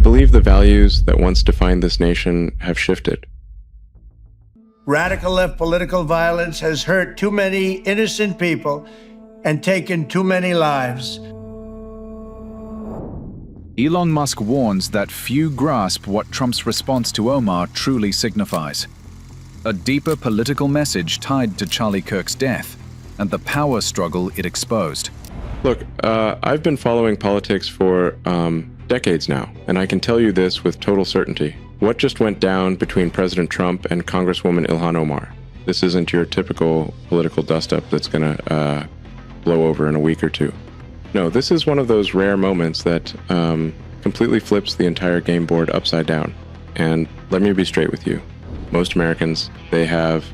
believe the values that once defined this nation have shifted. Radical left political violence has hurt too many innocent people and taken too many lives. Elon Musk warns that few grasp what Trump's response to Omar truly signifies. A deeper political message tied to Charlie Kirk's death and the power struggle it exposed. Look, I've been following politics for decades now, and I can tell you this with total certainty. What just went down between President Trump and Congresswoman Ilhan Omar? This isn't your typical political dust-up that's going to blow over in a week or two. No, this is one of those rare moments that completely flips the entire game board upside down. And let me be straight with you. Most Americans, they have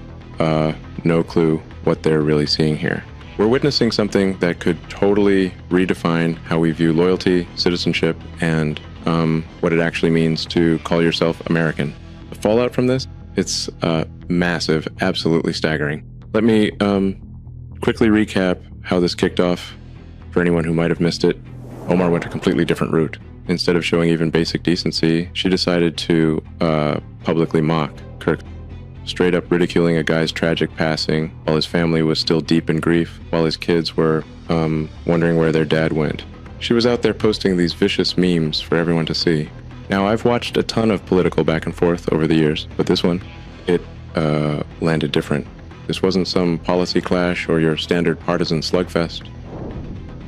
no clue what they're really seeing here. We're witnessing something that could totally redefine how we view loyalty, citizenship, and what it actually means to call yourself American. The fallout from this, it's massive, absolutely staggering. Let me quickly recap how this kicked off. For anyone who might have missed it, Omar went a completely different route. Instead of showing even basic decency, she decided to publicly mock Kirk, straight up ridiculing a guy's tragic passing while his family was still deep in grief, while his kids were wondering where their dad went. She was out there posting these vicious memes for everyone to see. Now, I've watched a ton of political back and forth over the years, but this one, it landed different. This wasn't some policy clash or your standard partisan slugfest.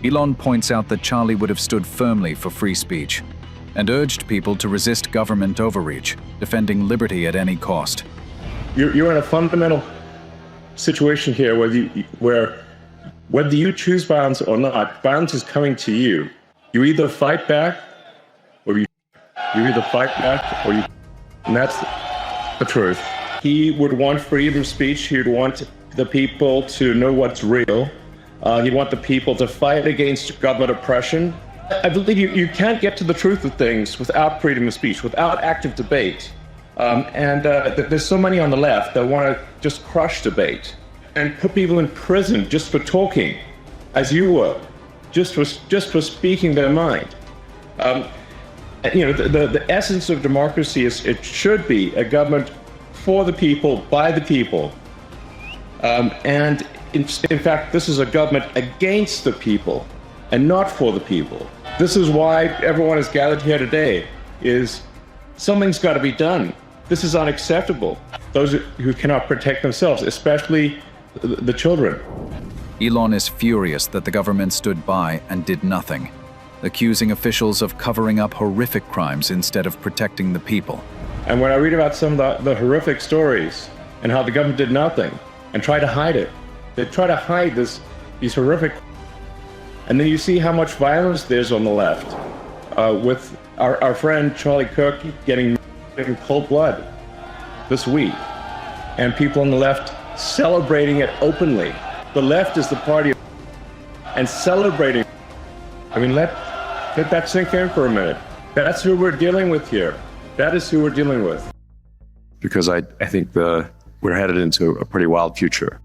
Elon points out that Charlie would have stood firmly for free speech and urged people to resist government overreach, defending liberty at any cost. You're in a fundamental situation here where whether you choose violence or not, violence is coming to you. You either fight back or you either fight back or you, and that's the truth. He would want freedom of speech. He would want the people to know what's real. He'd want the people to fight against government oppression. I believe you can't get to the truth of things without freedom of speech, without active debate. There's so many on the left that want to just crush debate and put people in prison just for talking, as you were, just for speaking their mind. The essence of democracy is it should be a government for the people, by the people. And in fact, this is a government against the people and not for the people. This is why everyone is gathered here today, is something's got to be done. This is unacceptable. Those who cannot protect themselves, especially the children. Elon is furious that the government stood by and did nothing, accusing officials of covering up horrific crimes instead of protecting the people. And when I read about some of the horrific stories and how the government did nothing and tried to hide it, they try to hide these horrific. And then you see how much violence there's on the left, with our friend Charlie Kirk getting in cold blood this week, and people on the left celebrating it openly. The left is the party and celebrating. I mean, let that sink in for a minute. That's who we're dealing with here. That is who we're dealing with. Because I think we're headed into a pretty wild future.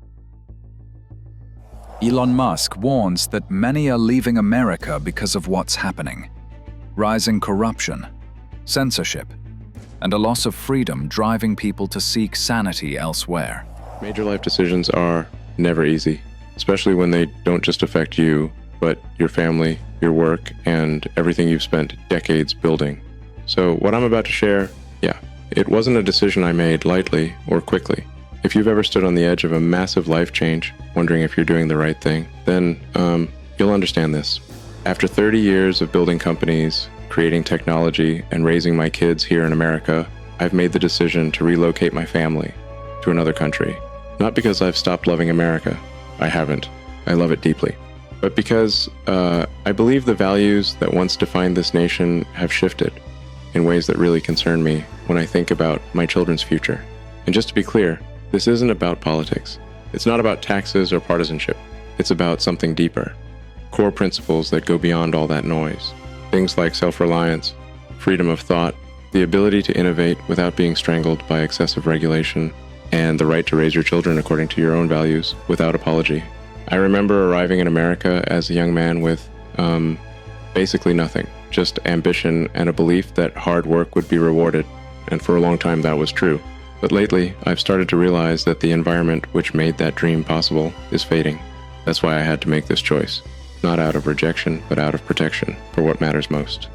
Elon Musk warns that many are leaving America because of what's happening. Rising corruption, censorship, and a loss of freedom driving people to seek sanity elsewhere. Major life decisions are never easy, especially when they don't just affect you, but your family, your work, and everything you've spent decades building. So what I'm about to share, yeah, it wasn't a decision I made lightly or quickly. If you've ever stood on the edge of a massive life change, wondering if you're doing the right thing, then you'll understand this. After 30 years of building companies, creating technology, and raising my kids here in America, I've made the decision to relocate my family to another country. Not because I've stopped loving America. I haven't. I love it deeply. But because I believe the values that once defined this nation have shifted in ways that really concern me when I think about my children's future. And just to be clear, this isn't about politics. It's not about taxes or partisanship. It's about something deeper. Core principles that go beyond all that noise. Things like self-reliance, freedom of thought, the ability to innovate without being strangled by excessive regulation, and the right to raise your children according to your own values without apology. I remember arriving in America as a young man with basically nothing. just ambition and a belief that hard work would be rewarded, and for a long time that was true. But lately, I've started to realize that the environment which made that dream possible is fading. That's why I had to make this choice, not out of rejection, but out of protection for what matters most.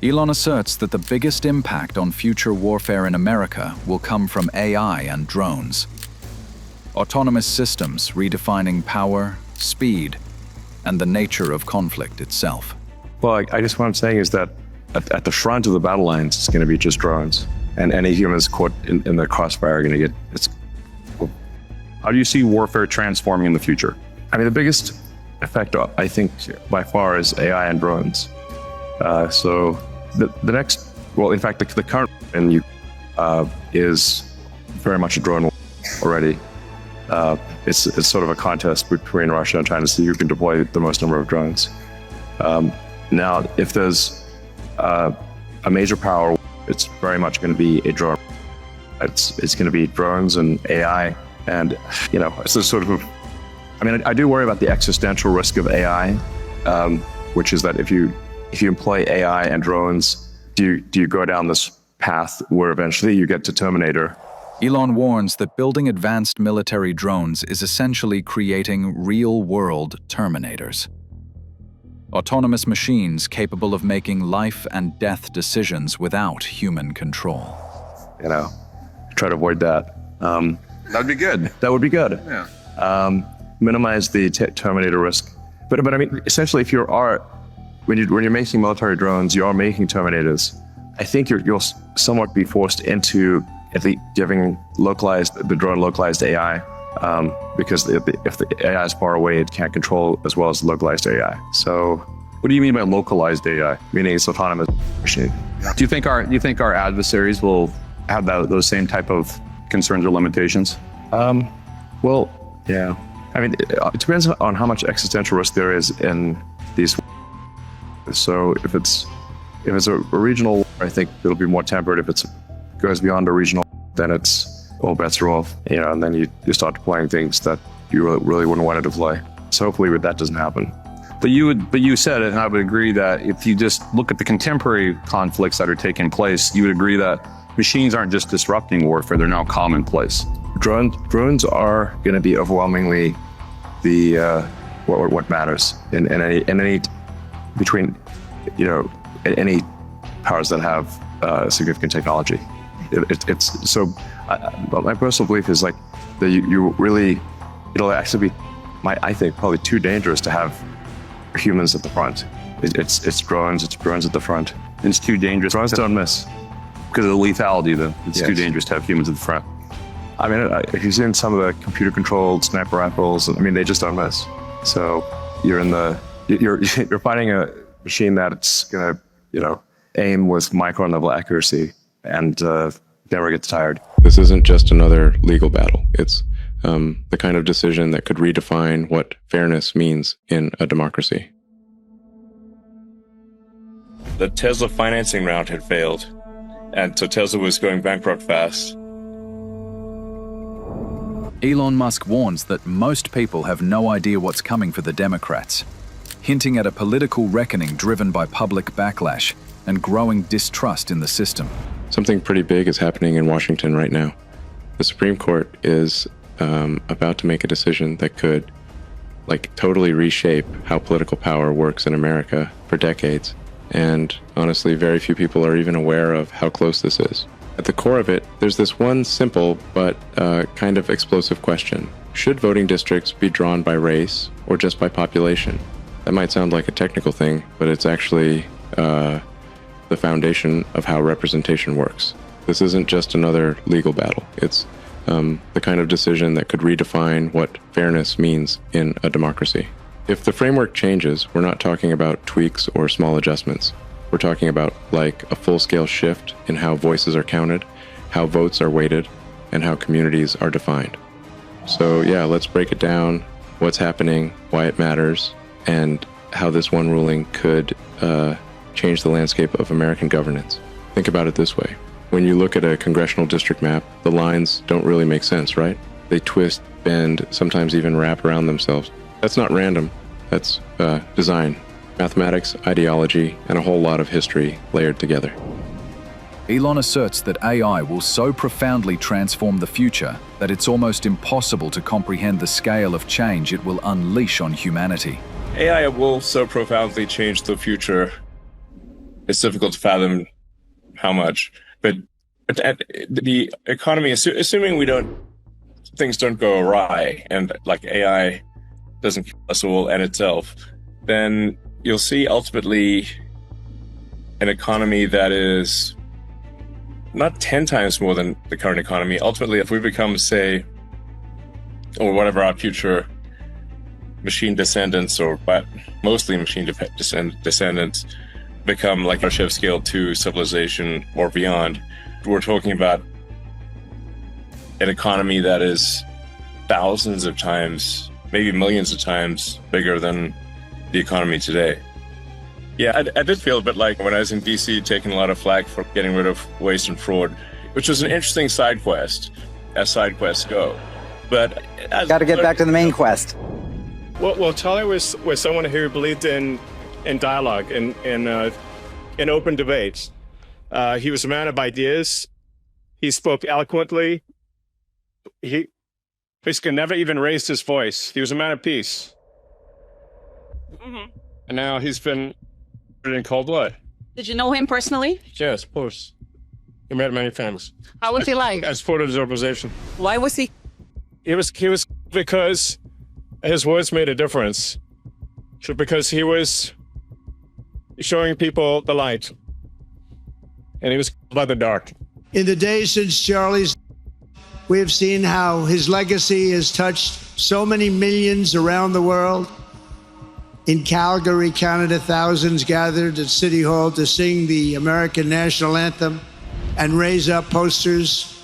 Elon asserts that the biggest impact on future warfare in America will come from AI and drones. Autonomous systems redefining power, speed, and the nature of conflict itself. Well, I guess what I'm saying is that at the front of the battle lines, it's going to be just drones. And any humans caught in the crossfire are going to get... How do you see warfare transforming in the future? I mean, the biggest effect, I think, by far is AI and drones. So the next... Well, in fact, the current is very much a drone already. It's sort of a contest between Russia and China to see who can deploy the most number of drones. Now, if there's a major power, it's very much going to be a drone. It's going to be drones and AI, and it's a sort of. I mean, I do worry about the existential risk of AI, which is that if you employ AI and drones, do you go down this path where eventually you get to Terminator? Elon warns that building advanced military drones is essentially creating real-world Terminators. Autonomous machines capable of making life and death decisions without human control. Try to avoid that. That'd be good. That would be good. Yeah. Minimize the Terminator risk. But I mean, essentially, if when you're making military drones, you are making Terminators. I think you'll somewhat be forced into at least giving the drone localized AI, because if the AI is far away, it can't control as well as localized AI. So, what do you mean by localized AI? meaning it's autonomous machine. Do you think our adversaries will have those same type of concerns or limitations? Well, yeah. I mean, it depends on how much existential risk there is in these. So if it's a regional war, I think it'll be more tempered. If it goes beyond a regional, then it's all bets are off. And then you start deploying things that you really wouldn't want to deploy. So hopefully that doesn't happen. But you said, and I would agree, that if you just look at the contemporary conflicts that are taking place, you would agree that machines aren't just disrupting warfare; they're now commonplace. Drones are going to be overwhelmingly the what matters in any between any powers that have significant technology. It's so. But my personal belief is like that it'll actually be, I think, probably too dangerous to have humans at the front. It's drones at the front. It's too dangerous. Drones don't miss because of the lethality. Then it's Yes. too dangerous to have humans at the front. I mean, if you've seen some of the computer-controlled sniper rifles, I mean, they just don't miss. So you're fighting a machine that's gonna, aim with micron-level accuracy and never gets tired. This isn't just another legal battle. It's the kind of decision that could redefine what fairness means in a democracy. The Tesla financing round had failed, and so Tesla was going bankrupt fast. Elon Musk warns that most people have no idea what's coming for the Democrats, hinting at a political reckoning driven by public backlash and growing distrust in the system. Something pretty big is happening in Washington right now. The Supreme Court is about to make a decision that could totally reshape how political power works in America for decades. And honestly, very few people are even aware of how close this is. At the core of it, there's this one simple but kind of explosive question. Should voting districts be drawn by race or just by population? That might sound like a technical thing, but it's actually the foundation of how representation works. This isn't just another legal battle. It's the kind of decision that could redefine what fairness means in a democracy. If the framework changes, we're not talking about tweaks or small adjustments. We're talking about a full-scale shift in how voices are counted, how votes are weighted, and how communities are defined. So yeah, let's break it down, what's happening, why it matters, and how this one ruling could change the landscape of American governance. Think about it this way. When you look at a congressional district map, the lines don't really make sense, right? They twist, bend, sometimes even wrap around themselves. That's not random. That's design. mathematics, ideology, and a whole lot of history layered together. Elon asserts that AI will so profoundly transform the future that it's almost impossible to comprehend the scale of change it will unleash on humanity. AI will so profoundly change the future. It's difficult to fathom how much, but the economy, assuming things don't go awry and like AI doesn't kill us all and itself, then you'll see ultimately an economy that is not 10 times more than the current economy. Ultimately, if we become, say, or whatever our future machine descendants, or mostly machine descendants, become like our Chef Scale 2 civilization or beyond, we're talking about an economy that is thousands of times, maybe millions of times bigger than the economy today. Yeah, I did feel a bit like when I was in DC taking a lot of flack for getting rid of waste and fraud, which was an interesting side quest, as side quests go. But got to get back to the main quest. Well, Charlie was someone who believed in dialogue, in open debates. He was a man of ideas. He spoke eloquently. He basically never even raised his voice. He was a man of peace. Mm-hmm. And now he's been in cold blood. Did you know him personally? Yes, of course. He met many times. How was he like? As part of his organization. Why was he? He was because his words made a difference. Because he was showing people the light. And he was by the dark. In the days since Charlie's, we have seen how his legacy has touched so many millions around the world. In Calgary, Canada, thousands gathered at City Hall to sing the American national anthem and raise up posters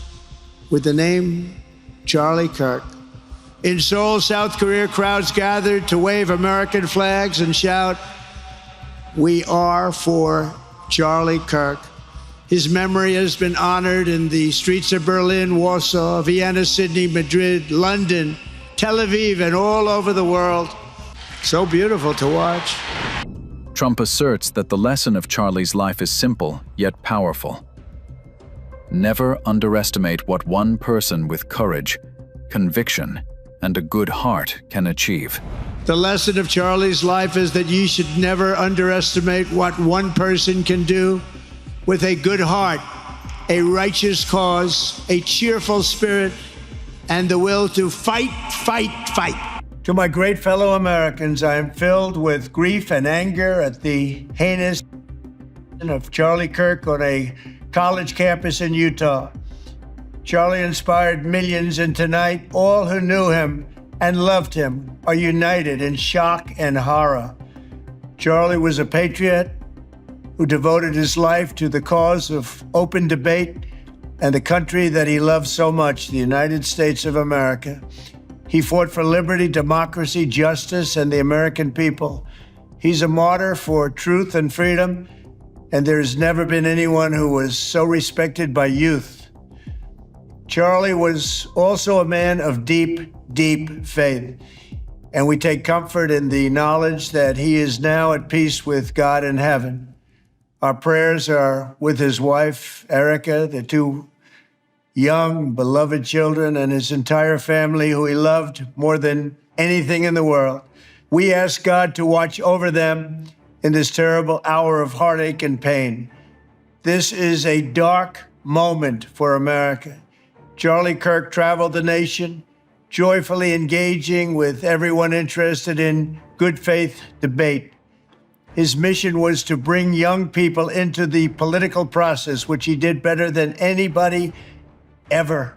with the name Charlie Kirk. In Seoul, South Korea, crowds gathered to wave American flags and shout, "We are for Charlie Kirk." His memory has been honored in the streets of Berlin, Warsaw, Vienna, Sydney, Madrid, London, Tel Aviv, and all over the world. So beautiful to watch. Trump asserts that the lesson of Charlie's life is simple, yet powerful. Never underestimate what one person with courage, conviction, and a good heart can achieve. The lesson of Charlie's life is that you should never underestimate what one person can do with a good heart, a righteous cause, a cheerful spirit, and the will to fight, fight, fight. To my great fellow Americans, I am filled with grief and anger at the heinous of Charlie Kirk on a college campus in Utah. Charlie inspired millions, and tonight, all who knew him and loved him are united in shock and horror. Charlie was a patriot who devoted his life to the cause of open debate and the country that he loved so much, the United States of America. He fought for liberty, democracy, justice, and the American people. He's a martyr for truth and freedom, and there's never been anyone who was so respected by youth. Charlie was also a man of deep, deep faith, and we take comfort in the knowledge that he is now at peace with God in heaven. Our prayers are with his wife, Erica, the two young, beloved children, and his entire family, who he loved more than anything in the world. We ask God to watch over them in this terrible hour of heartache and pain. This is a dark moment for America. Charlie Kirk traveled the nation, joyfully engaging with everyone interested in good faith debate. His mission was to bring young people into the political process, which he did better than anybody ever,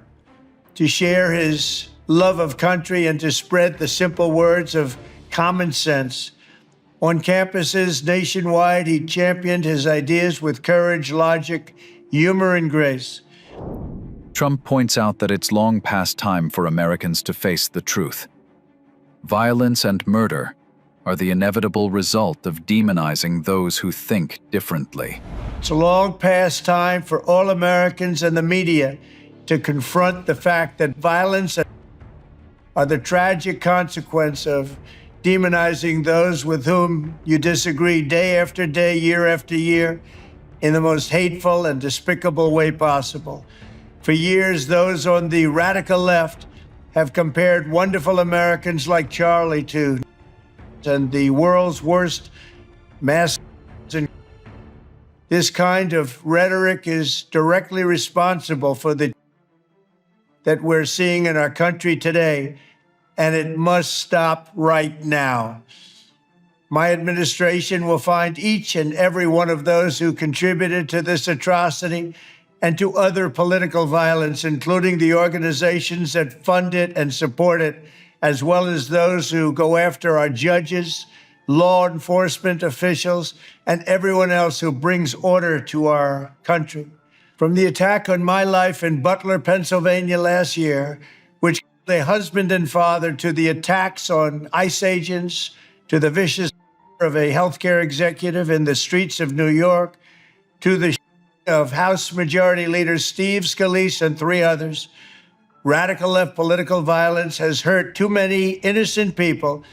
to share his love of country and to spread the simple words of common sense. On campuses nationwide, he championed his ideas with courage, logic, humor, and grace. Trump points out that it's long past time for Americans to face the truth. Violence and murder are the inevitable result of demonizing those who think differently. It's a long past time for all Americans and the media to confront the fact that violence are the tragic consequence of demonizing those with whom you disagree day after day, year after year, in the most hateful and despicable way possible. For years, those on the radical left have compared wonderful Americans like Charlie to and the world's worst mass. This kind of rhetoric is directly responsible for the that we're seeing in our country today, and it must stop right now. My administration will find each and every one of those who contributed to this atrocity and to other political violence, including the organizations that fund it and support it, as well as those who go after our judges, law enforcement officials, and everyone else who brings order to our country. From the attack on my life in Butler, Pennsylvania last year, which killed a husband and father, to the attacks on ICE agents, to the vicious of a healthcare executive in the streets of New York, to the of House Majority Leader Steve Scalise and 3 others, radical left political violence has hurt too many innocent people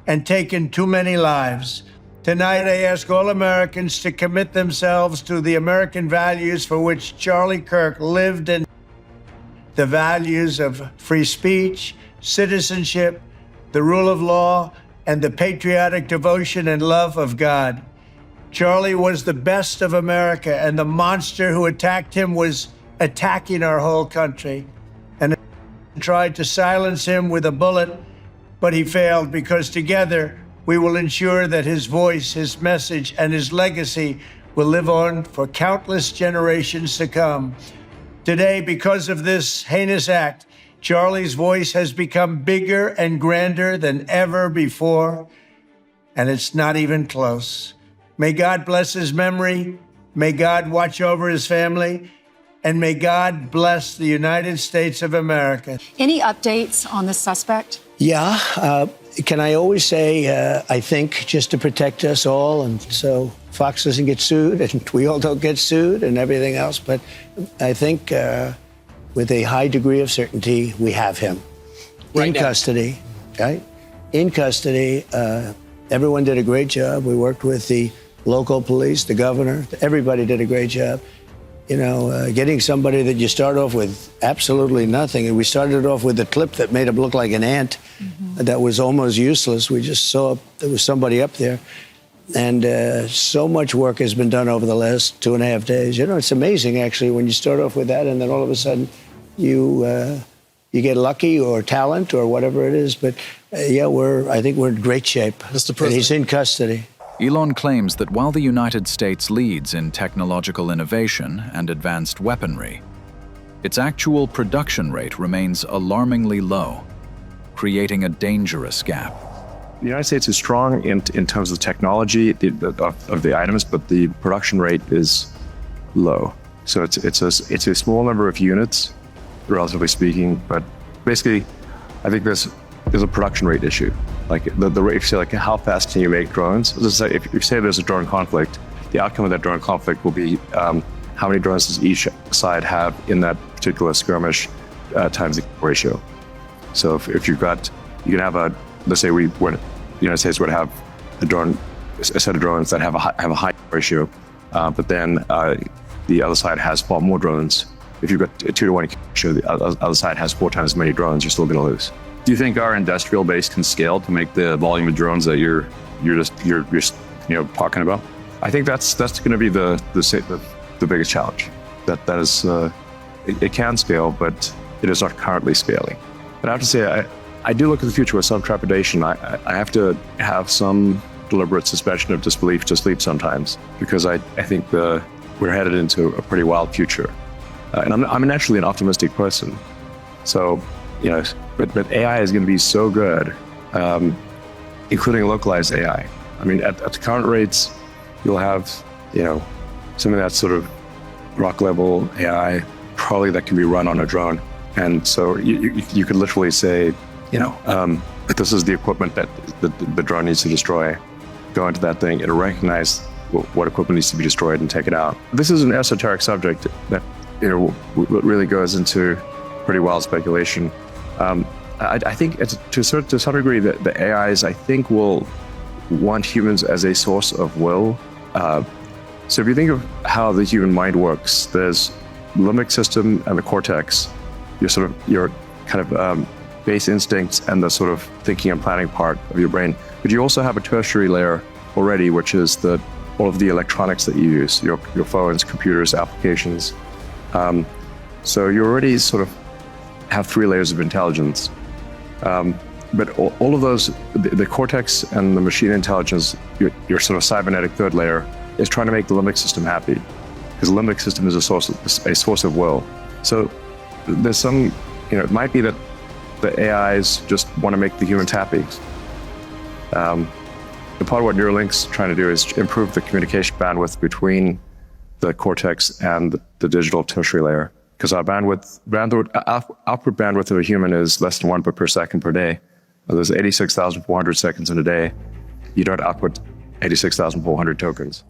and taken too many lives. Tonight, I ask all Americans to commit themselves to the American values for which Charlie Kirk lived, and the values of free speech, citizenship, the rule of law, and the patriotic devotion and love of God. Charlie was the best of America, and the monster who attacked him was attacking our whole country. And tried to silence him with a bullet, but he failed, because together we will ensure that his voice, his message, and his legacy will live on for countless generations to come. Today, because of this heinous act, Charlie's voice has become bigger and grander than ever before, and it's not even close. May God bless his memory, may God watch over his family, and may God bless the United States of America. Any updates on the suspect? Yeah, can I always say, I think, just to protect us all, and so Fox doesn't get sued, and we all don't get sued, and everything else, but I think with a high degree of certainty, we have him in custody, right? In custody. Everyone did a great job. We worked with the local police, the governor, everybody did a great job. You know, getting somebody that you start off with absolutely nothing. And we started off with a clip that made him look like an ant that was almost useless. We just saw there was somebody up there. And so much work has been done over the last 2.5 days. You know, it's amazing, actually, when you start off with that and then all of a sudden you get lucky or talent or whatever it is. But yeah, I think we're in great shape. Mr. President. And he's in custody. Elon claims that while the United States leads in technological innovation and advanced weaponry, its actual production rate remains alarmingly low, creating a dangerous gap. The United States is strong in terms of technology of the items, but the production rate is low. So it's a small number of units, relatively speaking. But basically, I think there's a production rate issue. Like the rate, if you say like how fast can you make drones? If you say there's a drone conflict, the outcome of that drone conflict will be how many drones does each side have in that particular skirmish times the ratio. So if you've got, you can have let's say the United States would have a set of drones that have a high ratio, but then the other side has far more drones. If you've got a 2-to-1 ratio, the other side has 4 times as many drones, you're still going to lose. Do you think our industrial base can scale to make the volume of drones that you're just talking about? I think that's going to be the biggest challenge. That is, it can scale, but it is not currently scaling. But I have to say, I do look at the future with some trepidation. I have to have some deliberate suspension of disbelief to sleep sometimes, because I think we're headed into a pretty wild future. And I'm naturally an optimistic person. So, but AI is going to be so good, including localized AI. I mean, at the current rates, you'll have, something that's sort of rock level AI, probably that can be run on a drone. And so you could literally say, this is the equipment that the drone needs to destroy. Go into that thing, it'll recognize what equipment needs to be destroyed and take it out. This is an esoteric subject that really goes into pretty wild speculation. I think to some degree that the AIs, I think, will want humans as a source of will. So if you think of how the human mind works, there's the limbic system and the cortex, your kind of base instincts and the sort of thinking and planning part of your brain. But you also have a tertiary layer already, which is all of the electronics that you use, your phones, computers, applications. So you already sort of have 3 layers of intelligence. But all of those, the cortex and the machine intelligence, your sort of cybernetic third layer, is trying to make the limbic system happy, because the limbic system is a source of will. So there's some, it might be that the AIs just want to make the humans happy. The part of what Neuralink's trying to do is improve the communication bandwidth between the cortex and the digital tertiary layer, because our output bandwidth of a human is less than 1 bit per second per day. There's 86,400 seconds in a day. You don't output 86,400 tokens.